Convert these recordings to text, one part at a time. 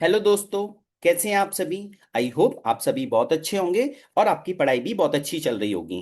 Hello दोस्तों। कैसे हैं आप सभी। आई होप आप सभी बहुत अच्छे होंगे और आपकी पढ़ाई भी बहुत अच्छी चल रही होगी।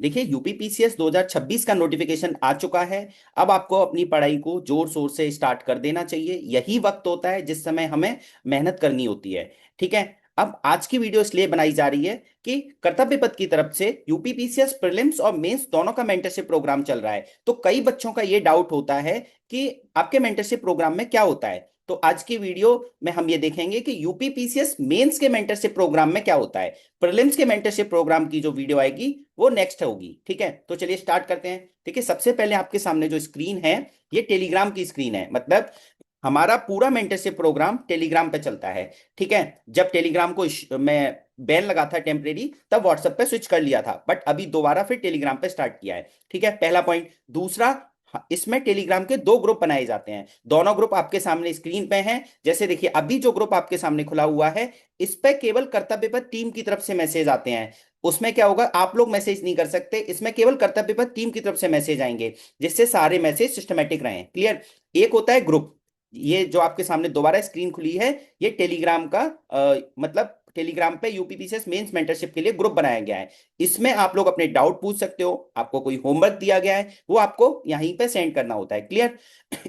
देखिए यूपीपीसीएस 2026 का नोटिफिकेशन आ चुका है। अब आपको अपनी पढ़ाई को जोर शोर से स्टार्ट कर देना चाहिए। यही वक्त होता है जिस समय हमें मेहनत करनी होती है। ठीक है। अब आज की वीडियो इसलिए बनाई जा रही है कि कर्तव्य पथ की तरफ से यूपीपीसीएस प्रीलिम्स और मेंस दोनों का मेंटरशिप प्रोग्राम चल रहा है। तो कई बच्चों का ये डाउट होता है कि आपके मेंटरशिप प्रोग्राम में क्या होता है। तो आज की वीडियो में हम ये देखेंगे कि यूपीपीसीएस मेंस के मेंटरशिप प्रोग्राम में क्या होता है। प्रीलिम्स के मेंटरशिप प्रोग्राम की जो वीडियो आएगी वो नेक्स्ट होगी। ठीक है, तो चलिए स्टार्ट करते हैं। ठीक है, सबसे पहले आपके सामने जो स्क्रीन है ये टेलीग्राम की स्क्रीन है। मतलब हमारा पूरा मेंटरशिप प्रोग्राम टेलीग्राम पे चलता है। ठीक है। जब टेलीग्राम को मैं बैन लगा था टेम्परेरी, तब व्हाट्सएप पे स्विच कर लिया था, बट अभी दोबारा फिर टेलीग्राम पे स्टार्ट किया है। ठीक है, पहला पॉइंट। दूसरा, हाँ, इसमें टेलीग्राम के दो ग्रुप बनाए जाते हैं। दोनों ग्रुप आपके सामने स्क्रीन पे हैं। जैसे देखिए अभी जो ग्रुप आपके सामने खुला हुआ है, इस पे केवल कर्तव्य पथ टीम की तरफ से मैसेज आते हैं। उसमें क्या होगा, आप लोग मैसेज नहीं कर सकते, इसमें केवल कर्तव्य पथ टीम की तरफ से मैसेज आएंगे, जिससे सारे मैसेज सिस्टमेटिक रहें। क्लियर। एक होता है ग्रुप। ये जो आपके सामने दोबारा स्क्रीन खुली है, ये टेलीग्राम का मतलब टेलीग्राम पे यूपीपीसीएस मेंस मेंटरशिप के लिए ग्रुप बनाया गया है। इसमें आप लोग अपने डाउट पूछ सकते हो। आपको कोई होमवर्क दिया गया है वो आपको यहीं पे सेंड करना होता है। क्लियर।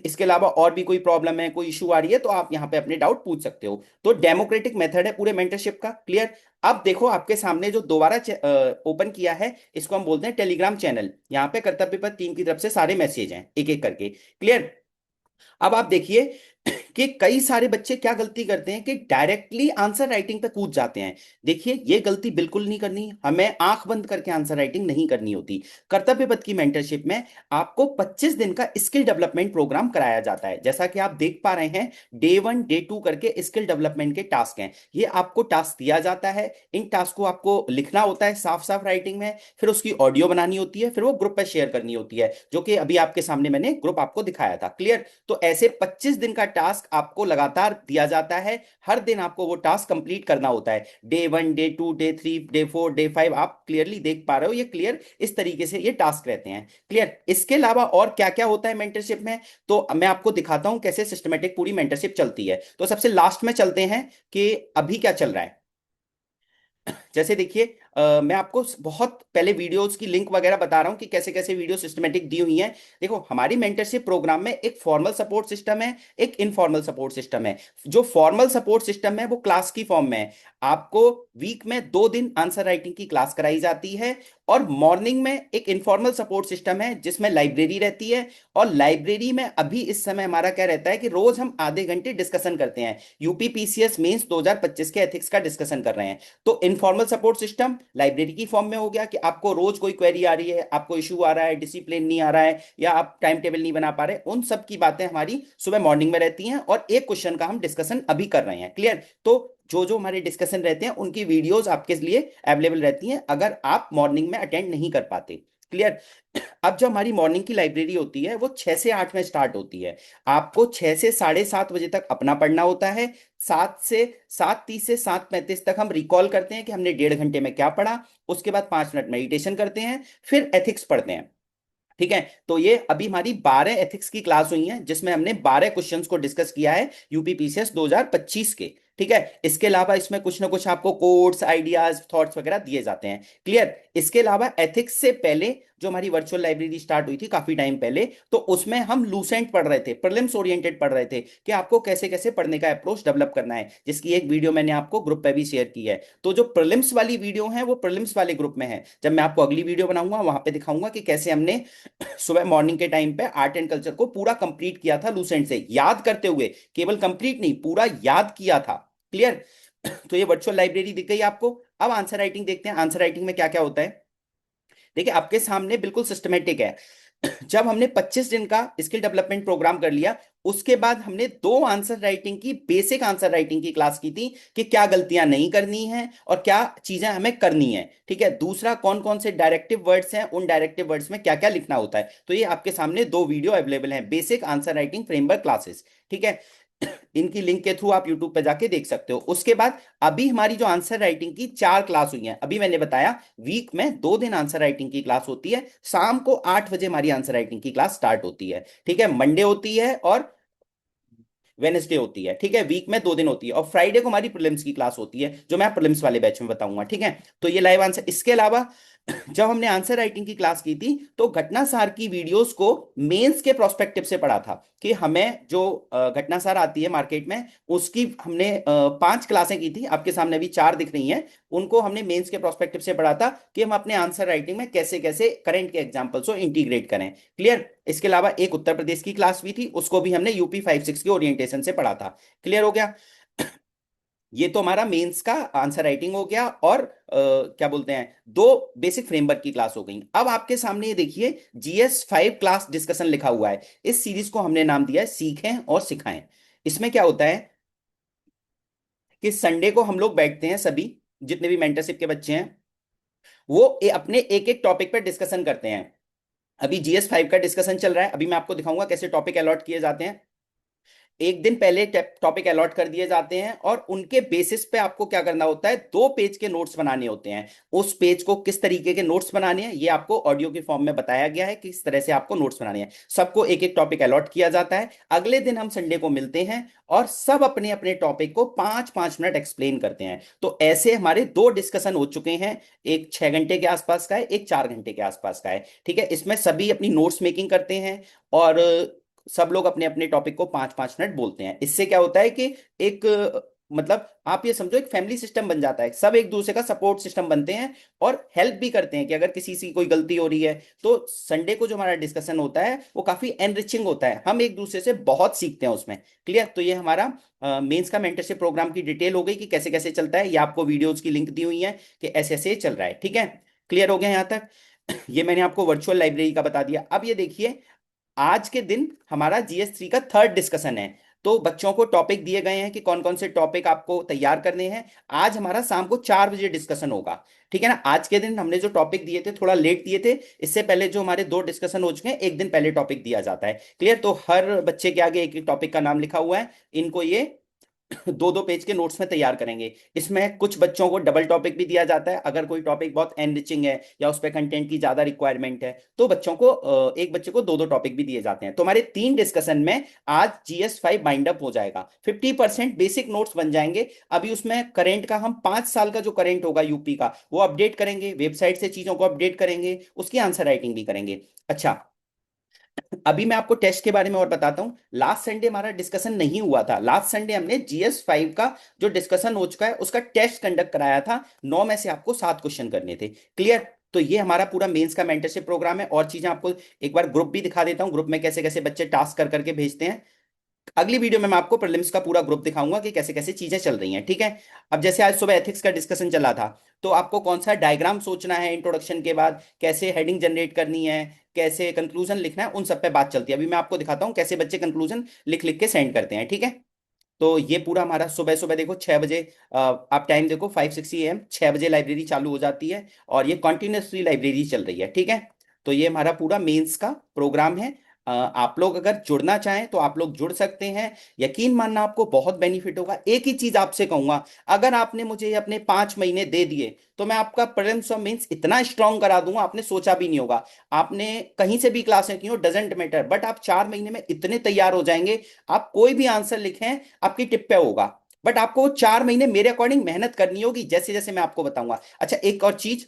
इसके अलावा और भी कोई प्रॉब्लम है, कोई इशू आ रही है, तो आप यहाँ पे अपने डाउट पूछ सकते हो। तो डेमोक्रेटिक मेथड है पूरे मेंटरशिप का। क्लियर। अब देखो आपके सामने जो दोबारा ओपन किया है, इसको हम बोलते हैं टेलीग्राम चैनल। यहाँ पे कर्तव्य पथ टीम की तरफ से सारे मैसेज हैं एक एक करके। क्लियर। अब आप देखिए कि कई सारे बच्चे क्या गलती करते हैं कि डायरेक्टली आंसर राइटिंग पे कूद जाते हैं। देखिए ये गलती बिल्कुल नहीं करनी। हमें आंख बंद करके आंसर राइटिंग नहीं करनी होती। कर्तव्य पथ की मेंटरशिप में आपको 25 दिन का स्किल डेवलपमेंट प्रोग्राम कराया जाता है। जैसा कि आप देख पा रहे हैं, डे 1 डे 2 करके स्किल डेवलपमेंट के टास्क हैं। ये आपको टास्क दिया जाता है। इन टास्क को आपको लिखना होता है साफ साफ राइटिंग में, फिर उसकी ऑडियो बनानी होती है, फिर वो ग्रुप पर शेयर करनी होती है, जो कि अभी आपके सामने मैंने ग्रुप आपको दिखाया था। क्लियर। तो ऐसे 25 दिन का टास्क आपको लगातार दिया जाता है। हर दिन आपको वो टास्क कंप्लीट करना होता है। Day 1 day 2 day 3 day 4 day 5, आप क्लियरली देख पा रहे हो, ये क्लियर इस तरीके से ये टास्क रहते हैं। क्लियर। इसके अलावा और क्या क्या होता है मेंटरशिप में, तो मैं आपको दिखाता हूं कैसे सिस्टमेटिक पूरी मेंटरशिप चलती है। तो सबसे लास्ट में चलते हैं कि अभी क्या चल रहा है। जैसे देखिए मैं आपको बहुत पहले वीडियोस की लिंक वगैरह बता रहा हूँ कि कैसे कैसे वीडियो सिस्टमेटिक दी हुई हैं। देखो हमारी मेंटरशिप प्रोग्राम में एक फॉर्मल सपोर्ट सिस्टम है, एक इनफॉर्मल सपोर्ट सिस्टम है। जो फॉर्मल सपोर्ट सिस्टम है वो क्लास की फॉर्म में है। आपको वीक में 2 दिन आंसर राइटिंग की क्लास कराई जाती है। और मॉर्निंग में एक इनफॉर्मल सपोर्ट सिस्टम है जिसमें लाइब्रेरी रहती है। और लाइब्रेरी में अभी इस समय हमारा क्या रहता है कि रोज हम आधे घंटे डिस्कशन करते हैं। यूपीपीसीएस मेंस 2025 के एथिक्स का डिस्कशन कर रहे हैं। तो इनफॉर्मल सपोर्ट सिस्टम लाइब्रेरी की फॉर्म में हो गया कि आपको रोज कोई क्वेरी आ रही है, आपको इशू आ रहा है, डिसिप्लिन नहीं आ रहा है, या आप टाइम टेबल नहीं बना पा रहे, उन सब की बातें हमारी सुबह मॉर्निंग में रहती हैं और एक क्वेश्चन का हम डिस्कशन अभी कर रहे हैं। क्लियर। तो जो जो हमारे डिस्कशन रहते हैं उनकी वीडियोस आपके लिए अवेलेबल रहती हैं अगर आप मॉर्निंग में अटेंड नहीं कर पाते। क्लियर। अब जो हमारी मॉर्निंग की लाइब्रेरी होती है वो 6 से 8 में स्टार्ट होती है। आपको 6 से 7:30 बजे तक अपना पढ़ना होता है। 7 से 7:30 से 7:35 तक हम रिकॉल करते हैं कि हमने 1.5 घंटे में क्या पढ़ा। उसके बाद 5 मिनट मेडिटेशन करते हैं, फिर एथिक्स पढ़ते हैं। ठीक है। तो ये अभी हमारी 12 एथिक्स की क्लास हुई है जिसमें हमने 12 क्वेश्चंस को डिस्कस किया है यूपीपीसीएस 2025 के। ठीक है। इसके अलावा इसमें कुछ ना कुछ आपको कोड्स आइडियाज थॉट्स वगैरह दिए जाते हैं। क्लियर। इसके अलावा एथिक्स से पहले जो हमारी वर्चुअल लाइब्रेरी स्टार्ट हुई थी काफी टाइम पहले, तो उसमें हम लूसेंट पढ़ रहे थे, प्रीलिम्स ओरिएंटेड पढ़ रहे थे कि आपको कैसे कैसे पढ़ने का अप्रोच डेवलप करना है, जिसकी एक वीडियो मैंने आपको ग्रुप पे भी शेयर की है। तो जो प्रीलिम्स वाली वीडियो है वो प्रीलिम्स वाले ग्रुप में है। जब मैं आपको अगली वीडियो बनाऊंगा वहां पे दिखाऊंगा कि कैसे हमने सुबह मॉर्निंग के टाइम पे आर्ट एंड कल्चर को पूरा कंप्लीट किया था लूसेंट से, याद करते हुए, केवल कंप्लीट नहीं पूरा याद किया था। क्लियर। तो ये वर्चुअल लाइब्रेरी दिख गई आपको। अब आंसर राइटिंग देखते हैं, आंसर राइटिंग में क्या क्या होता है। देखिए आपके सामने बिल्कुल सिस्टमेटिक है। जब हमने 25 दिन का स्किल डेवलपमेंट प्रोग्राम कर लिया, उसके बाद हमने 2 आंसर राइटिंग की, बेसिक आंसर राइटिंग की क्लास की थी कि क्या गलतियां नहीं करनी है और क्या चीजें हमें करनी है। ठीक है। दूसरा, कौन कौन से डायरेक्टिव वर्ड्स हैं, उन डायरेक्टिव वर्ड्स में क्या क्या लिखना होता है। तो ये आपके सामने 2 वीडियो अवेलेबल हैं, basic answer writing framework classes. ठीक है। इनकी लिंक के थ्रू आप यूट्यूब पे जाके देख सकते हो। उसके बाद अभी हमारी जो आंसर राइटिंग की 4 क्लास हुई हैं, अभी मैंने बताया वीक में 2 दिन आंसर राइटिंग की क्लास होती है। शाम को 8 बजे हमारी आंसर राइटिंग की क्लास स्टार्ट होती है। ठीक है। मंडे होती है और वेनेसडे होती है, ठीक है, वीक में 2 दिन होती है, और फ्राइडे को हमारी प्रीलिम्स की क्लास होती है, जो मैं प्रीलिम्स वाले बैच में बताऊंगा, ठीक है। तो ये लाइव आंसर। इसके अलावा जब हमने आंसर राइटिंग की क्लास की थी तो घटना सार की वीडियोस को मेंस के प्रोस्पेक्टिव से पढ़ा था, कि हमें जो घटना सार आती है मार्केट में, उसकी हमने 5 क्लासें की थी, आपके सामने अभी 4 दिख रही हैं। उनको हमने मेंस के प्रोस्पेक्टिव से पढ़ा था कि हम अपने आंसर राइटिंग में कैसे कैसे करंट के एग्जाम्पल्स को इंटीग्रेट करें। क्लियर। इसके अलावा एक उत्तर प्रदेश की क्लास भी थी, उसको भी हमने यूपी 5-6 के ओरिएंटेशन से पढ़ा था। क्लियर हो गया। ये तो हमारा मेंस का आंसर राइटिंग हो गया, और क्या बोलते हैं, 2 बेसिक फ्रेमवर्क की क्लास हो गई। अब आपके सामने ये देखिए GS 5 क्लास डिस्कशन लिखा हुआ है। इस सीरीज को हमने नाम दिया है सीखें और सिखाएं। इसमें क्या होता है कि संडे को हम लोग बैठते हैं, सभी जितने भी मेंटरशिप के बच्चे हैं वो अपने एक एक टॉपिक पर डिस्कशन करते हैं। अभी GS 5 का डिस्कशन चल रहा है, अभी मैं आपको दिखाऊंगा कैसे टॉपिक अलॉट किए जाते हैं। एक दिन पहले टॉपिक अलॉट कर दिए जाते हैं, और उनके बेसिस पे आपको क्या करना होता है, 2 पेज के नोट्स बनाने होते हैं। उस पेज को किस तरीके के नोट्स बनाने हैं ये आपको ऑडियो के फॉर्म में बताया गया है, कि किस तरह से आपको नोट्स बनाने हैं। सबको एक एक टॉपिक अलॉट किया जाता है। अगले दिन हम संडे को मिलते हैं और सब अपने अपने टॉपिक को 5-5 मिनट एक्सप्लेन करते हैं। तो ऐसे हमारे 2 डिस्कशन हो चुके हैं। एक 6 घंटे के आसपास का है, एक 4 घंटे के आसपास का है, ठीक है। इसमें सभी अपनी नोट्स मेकिंग करते हैं, और सब लोग अपने अपने टॉपिक को 5-5 मिनट बोलते हैं। इससे क्या होता है कि एक मतलब आप ये समझो एक फैमिली सिस्टम बन जाता है, सब एक दूसरे का सपोर्ट सिस्टम बनते हैं, और हेल्प भी करते हैं कि अगर किसी से कोई गलती हो रही है। तो संडे को जो हमारा डिस्कशन होता है वो काफी एनरिचिंग होता है, हम एक दूसरे से बहुत सीखते हैं उसमें। क्लियर। तो ये हमारा मेंस का मेंटरशिप प्रोग्राम की डिटेल हो गई कि कैसे कैसे चलता है। ये आपको वीडियोज की लिंक दी हुई है कि ऐसे ऐसे चल रहा है, ठीक है। क्लियर हो गया यहाँ तक। ये मैंने आपको वर्चुअल लाइब्रेरी का बता दिया। अब ये देखिए आज के दिन हमारा GS 3 का थर्ड डिस्कशन है। तो बच्चों को टॉपिक दिए गए हैं कि कौन कौन से टॉपिक आपको तैयार करने हैं। आज हमारा शाम को 4 बजे डिस्कशन होगा, ठीक है ना। आज के दिन हमने जो टॉपिक दिए थे थोड़ा लेट दिए थे, इससे पहले जो हमारे 2 डिस्कशन हो चुके हैं एक दिन पहले टॉपिक दिया जाता है। क्लियर। तो हर बच्चे के आगे एक एक टॉपिक का नाम लिखा हुआ है, इनको ये 2-2 पेज के नोट्स में तैयार करेंगे। इसमें कुछ बच्चों को डबल टॉपिक भी दिया जाता है, अगर कोई टॉपिक बहुत एनरिचिंग है या उस पर कंटेंट की ज्यादा रिक्वायरमेंट है तो बच्चों को एक बच्चे को 2-2 टॉपिक भी दिए जाते हैं। तो हमारे 3 डिस्कशन में आज GS 5 बाइंड अप हो जाएगा, 50% बेसिक नोट्स बन जाएंगे। अभी उसमें करेंट का हम 5 साल का जो करेंट होगा यूपी का वो अपडेट करेंगे, वेबसाइट से चीजों को अपडेट करेंगे, उसकी आंसर राइटिंग भी करेंगे। अच्छा, अभी मैं आपको टेस्ट के बारे में और बताता हूं। लास्ट संडे हमारा डिस्कशन नहीं हुआ था, लास्ट संडे हमने GS 5 का जो डिस्कशन हो चुका है उसका टेस्ट कंडक्ट कराया था। 9 में से आपको 7 क्वेश्चन करने थे। क्लियर। तो ये हमारा पूरा मेंस का मेंटरशिप प्रोग्राम है। और चीजें आपको एक बार ग्रुप भी दिखा देता हूँ, ग्रुप में कैसे कैसे बच्चे टास्क कर करके भेजते हैं। अगली वीडियो में मैं आपको प्रीलिम्स का पूरा ग्रुप दिखाऊंगा कि कैसे कैसे चीजें चल रही हैं, ठीक है। अब जैसे आज सुबह एथिक्स का डिस्कशन चला था, तो आपको कौन सा डायग्राम सोचना है इंट्रोडक्शन के बाद, कैसे हेडिंग जनरेट करनी है, कैसे कंक्लूजन लिखना है, उन सब पे बात चलती है। अभी मैं आपको दिखाता हूँ कैसे बच्चे कंक्लूजन लिख लिख के सेंड करते हैं, ठीक है। तो ये पूरा हमारा सुबह सुबह देखो 6 बजे, आप टाइम देखो 5-6 AM, 6 बजे लाइब्रेरी चालू हो जाती है, और ये कॉन्टिन्यूसली लाइब्रेरी चल रही है, ठीक है। तो ये हमारा पूरा मेंस का प्रोग्राम है। आप लोग अगर जुड़ना चाहें तो आप लोग जुड़ सकते हैं। यकीन मानना आपको बहुत बेनिफिट होगा। एक ही चीज आपसे कहूंगा, अगर आपने मुझे ये अपने 5 महीने दे दिए तो मैं आपका प्रीलिम्स और मेंस इतना स्ट्रांग करा दूंगा, आपने सोचा भी नहीं होगा। आपने कहीं से भी क्लासें की हो, डजेंट मैटर, बट आप 4 महीने में इतने तैयार हो जाएंगे। आप कोई भी आंसर लिखें आपकी टिप पे होगा, बट आपको 4 महीने मेरे अकॉर्डिंग मेहनत करनी होगी, जैसे जैसे मैं आपको बताऊंगा। अच्छा, एक और चीज,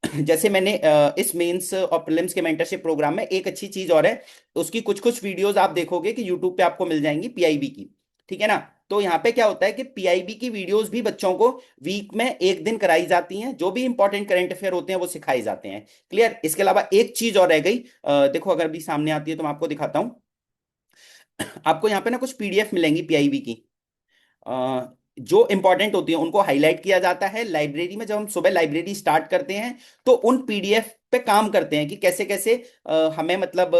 जैसे मैंने इस मेंस और प्रीलिम्स के मेंटरशिप प्रोग्राम में एक अच्छी चीज और है, उसकी कुछ कुछ वीडियोस आप देखोगे कि यूट्यूब पे आपको मिल जाएंगी पीआईबी की, ठीक है ना। तो यहाँ पे क्या होता है कि पीआईबी की वीडियोस भी बच्चों को वीक में एक दिन कराई जाती हैं, जो भी इंपॉर्टेंट करंट अफेयर होते हैं वो सिखाए जाते हैं। क्लियर। इसके अलावा एक चीज और रह गई, देखो अगर भी सामने आती है तो मैं आपको दिखाता हूँ। आपको यहाँ पे ना कुछ पीडीएफ मिलेंगी पीआईबी की, जो इंपॉर्टेंट होती है उनको हाईलाइट किया जाता है। लाइब्रेरी में जब हम सुबह लाइब्रेरी स्टार्ट करते हैं तो उन पीडीएफ पे काम करते हैं कि कैसे कैसे हमें मतलब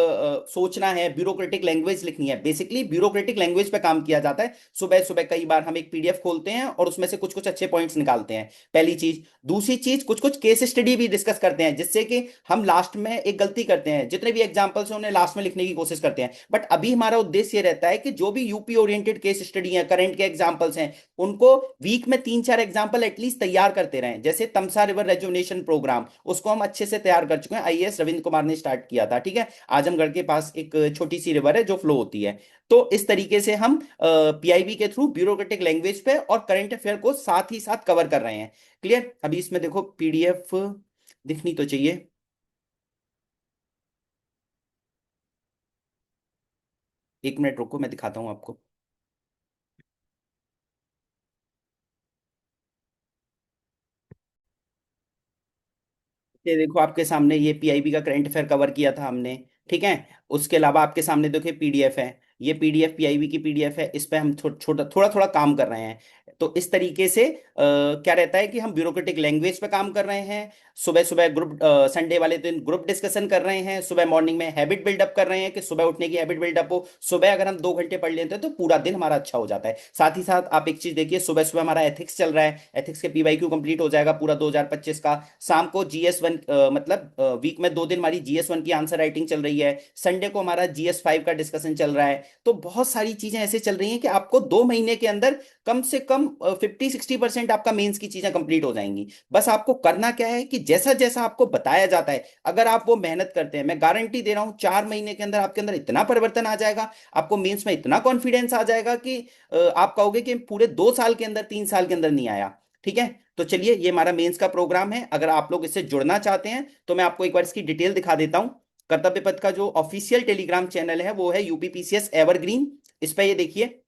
सोचना है, ब्यूरोक्रेटिक लैंग्वेज लिखनी है। बेसिकली ब्यूरोक्रेटिक लैंग्वेज पे काम किया जाता है सुबह सुबह। कई बार हम एक पीडीएफ खोलते हैं और उसमें से कुछ कुछ अच्छे पॉइंट्स निकालते हैं, पहली चीज। दूसरी चीज, कुछ कुछ केस स्टडी भी डिस्कस करते हैं, जिससे कि हम लास्ट में एक गलती करते हैं, जितने भी एग्जाम्पल्स हैं उन्हें लास्ट में लिखने की कोशिश करते हैं। बट अभी हमारा उद्देश्य ये रहता है कि जो भी यूपी ओरिएंटेड केस स्टडी है, करंट के एग्जाम्पल्स हैं, उनको वीक में 3-4 एग्जाम्पल एटलीस्ट तैयार करते रहें। जैसे तमसा रिवर रेजुवनेशन प्रोग्राम, उसको हम अच्छे से तैयार पार कर चुके हैं। आईएएस रविंद्र कुमार ने स्टार्ट किया था, ठीक है। आजमगढ़ के पास एक छोटी सी रिवर है जो फ्लो होती है। तो इस तरीके से हम पीआईबी के थ्रू ब्यूरोक्रेटिक लैंग्वेज पे और करंट अफेयर को साथ ही साथ कवर कर रहे हैं। क्लियर? अभी इसमें देखो पीडीएफ दिखनी तो चाहिए। एक मिनट रुको, मैं दिखाता हूँ आपको। ये देखो आपके सामने ये पीआईबी का करंट अफेयर कवर किया था हमने, ठीक है। उसके अलावा आपके सामने देखिए पीडीएफ है। ये पीडीएफ पीआईबी की पीडीएफ है, इस पे हम छोटा थोड़ा थोड़ा काम कर रहे हैं। तो इस तरीके से क्या रहता है कि हम ब्यूरोक्रेटिक लैंग्वेज पे काम कर रहे हैं। सुबह सुबह ग्रुप, संडे वाले दिन ग्रुप डिस्कशन कर रहे हैं। सुबह मॉर्निंग में हैबिट बिल्डअप कर रहे हैं कि सुबह उठने की हैबिट बिल्डअप हो। सुबह अगर हम 2 घंटे पढ़ लेते हैं तो पूरा दिन हमारा अच्छा हो जाता है। साथ ही साथ आप एक चीज देखिए, सुबह सुबह हमारा एथिक्स चल रहा है, एथिक्स के पीवाईक्यू कंप्लीट हो जाएगा पूरा 2025 का। शाम को जीएस 1, मतलब वीक में 2 दिन हमारी जीएस 1 की आंसर राइटिंग चल रही है। संडे को हमारा जीएस 5 का डिस्कशन चल रहा है। तो बहुत सारी चीजें ऐसे चल रही हैं कि आपको 2 महीने के अंदर कम से कम 50-60% आपका मेंस की चीजें कंप्लीट हो जाएंगी। बस आपको करना क्या है कि जैसा जैसा आपको बताया जाता है, अगर आप वो मेहनत करते हैं, मैं गारंटी दे रहा हूं 4 महीने के अंदर आपके अंदर इतना परिवर्तन आ जाएगा, आपको मेंस में इतना कॉन्फिडेंस आ जाएगा कि आप कहोगे कि पूरे 2 साल के अंदर, 3 साल के अंदर नहीं आया। ठीक है। तो चलिए, ये हमारा मेंस का प्रोग्राम है। अगर आप लोग इससे जुड़ना चाहते हैं तो मैं आपको एक बार इसकी डिटेल दिखा देता हूं। कर्तव्य पथ का जो ऑफिशियल टेलीग्राम चैनल है वो है यूपीपीसीएस एवरग्रीन। इस पे ये देखिए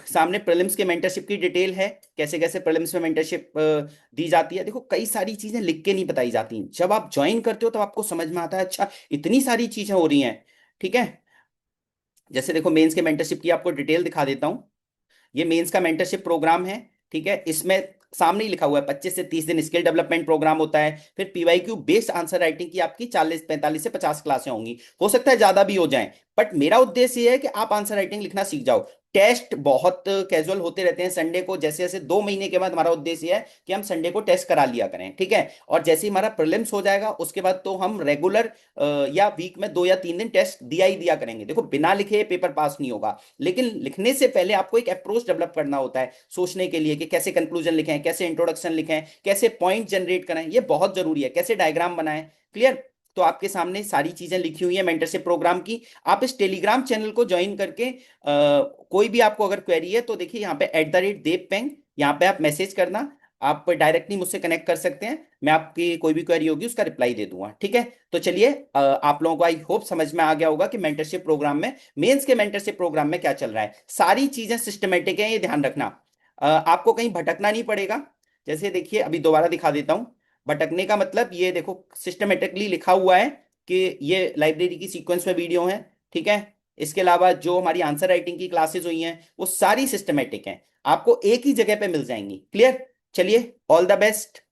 सामने प्रीलिम्स के मेंटरशिप की डिटेल है, कैसे कैसे प्रीलिम्स में मेंटरशिप दी जाती है। देखो कई सारी चीजें लिख के नहीं बताई जाती, जब आप ज्वाइन करते हो तो आपको समझ में आता है अच्छा इतनी सारी चीजें हो रही हैं। ठीक है। जैसे देखो मेंस के मेंटरशिप की आपको डिटेल दिखा देता हूँ। ये मेंस का मेंटरशिप प्रोग्राम है, ठीक है। इसमें सामने ही लिखा हुआ है 25 से 30 दिन स्किल डेवलपमेंट प्रोग्राम होता है। फिर पीवाईक्यू बेस्ड आंसर राइटिंग की आपकी 40, 45 से 50 क्लासें होंगी। हो सकता है ज्यादा भी हो जाएं, बट मेरा उद्देश्य ये है कि आप आंसर राइटिंग लिखना सीख जाओ। टेस्ट बहुत कैजुअल होते रहते हैं संडे को, जैसे जैसे 2 महीने के बाद हमारा उद्देश्य है कि हम संडे को टेस्ट करा लिया करें, ठीक है। और जैसे ही हमारा प्रीलिम्स हो जाएगा उसके बाद तो हम रेगुलर या वीक में 2 या 3 दिन टेस्ट दिया ही दिया करेंगे। देखो बिना लिखे पेपर पास नहीं होगा, लेकिन लिखने से पहले आपको एक अप्रोच डेवलप करना होता है सोचने के लिए कि कैसे कंक्लूजन लिखें, कैसे इंट्रोडक्शन लिखें, कैसे पॉइंट जनरेट करें, ये बहुत जरूरी है, कैसे डायग्राम बनाएं। क्लियर? तो आपके सामने सारी चीजें लिखी हुई है मेंटरशिप प्रोग्राम की। आप इस टेलीग्राम चैनल को ज्वाइन करके कोई भी आपको अगर क्वेरी है तो देखिए यहाँ पे @देवपेंग, यहाँ पे आप मैसेज करना। आप डायरेक्टली मुझसे कनेक्ट कर सकते हैं, मैं आपकी कोई भी क्वेरी होगी उसका रिप्लाई दे दूंगा, ठीक है। तो चलिए, आप लोगों को आई होप समझ में आ गया होगा कि मेंटरशिप प्रोग्राम में, मेंस के मेंटरशिप प्रोग्राम में क्या चल रहा है। सारी चीजें सिस्टमेटिक है, ये ध्यान रखना। आपको कहीं भटकना नहीं पड़ेगा। जैसे देखिए अभी दोबारा दिखा देता हूं। भटकने का मतलब ये देखो सिस्टमेटिकली लिखा हुआ है कि ये लाइब्रेरी की सीक्वेंस में वीडियो है, ठीक है। इसके अलावा जो हमारी आंसर राइटिंग की क्लासेस हुई हैं वो सारी सिस्टमेटिक हैं, आपको एक ही जगह पे मिल जाएंगी। क्लियर? चलिए, ऑल द बेस्ट।